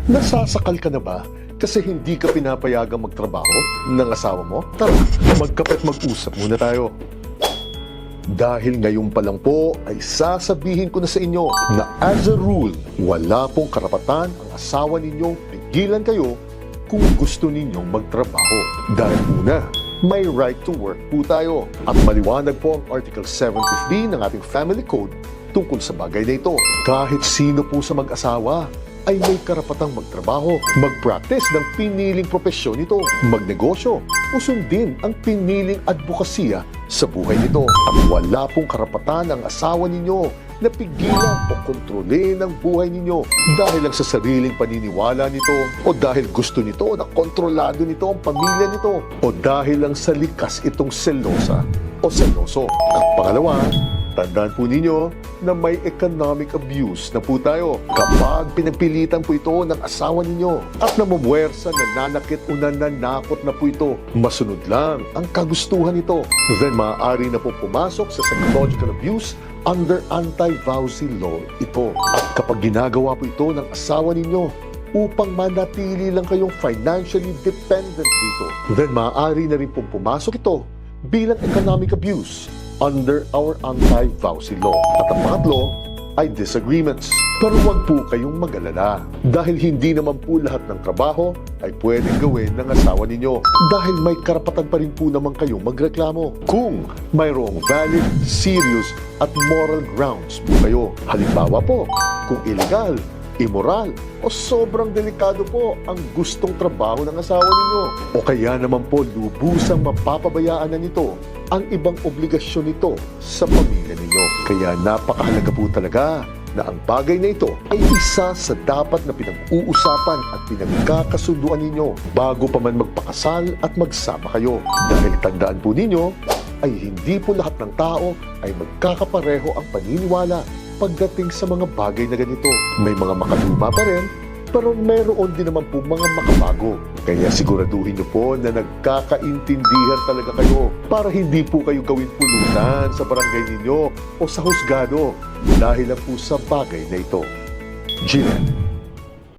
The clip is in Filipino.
Nasasakal ka na ba kasi hindi ka pinapayagang magtrabaho ng asawa mo? Tara, magkape't mag-usap muna tayo. Dahil ngayon pa lang po ay sasabihin ko na sa inyo na as a rule, wala pong karapatan ang asawa ninyong pigilan kayo kung gusto ninyong magtrabaho. Dahil una, may right to work po tayo. At maliwanag po ang Article 73 ng ating Family Code tungkol sa bagay na ito. Kahit sino po sa mag-asawa ay may karapatang magtrabaho, mag-practice ng piniling propesyon nito, magnegosyo, o sundin ang piniling advokasya sa buhay nito. At wala pong karapatan ang asawa ninyo na pigilan o kontrolin ang buhay ninyo dahil lang sa sariling paniniwala nito o dahil gusto nito na kontrolado nito ang pamilya nito o dahil lang sa likas itong selosa o seloso. At pangalawa, tandaan po ninyo na may economic abuse na po tayo kapag pinagpilitan po ito ng asawa ninyo at namumuwersa, nananakit o nananakot na po ito. Masunod lang ang kagustuhan nito. Then maaari na po pumasok sa psychological abuse under anti-vowsy law ito. At kapag ginagawa po ito ng asawa ninyo upang manatili lang kayong financially dependent dito, then maaari na rin pong pumasok ito bilang economic abuse under our anti-vowsy law. At ang pangatlo ay disagreements. Pero huwag po kayong mag-alala dahil hindi naman po lahat ng trabaho ay pwedeng gawin ng asawa ninyo dahil may karapatan pa rin po naman kayong magreklamo kung mayroong valid, serious at moral grounds po kayo. Halimbawa po, kung illegal, immoral o sobrang delikado po ang gustong trabaho ng asawa ninyo o kaya naman po lubusang mapapabayaan na nito ang ibang obligasyon nito sa pamilya ninyo. Kaya napakahalaga po talaga na ang bagay na ito ay isa sa dapat na pinag-uusapan at pinagkakasunduan ninyo bago pa man magpakasal at magsama kayo. Dahil tandaan po ninyo ay hindi po lahat ng tao ay magkakapareho ang paniniwala pagdating sa mga bagay na ganito. May mga makaluma pa rin, pero meron din naman po mga makabago. Kaya siguraduhin niyo po na nagkakaintindihan talaga kayo para hindi po kayo gawin pulutan sa barangay ninyo o sa husgado dahil lang po sa bagay na ito. Gina.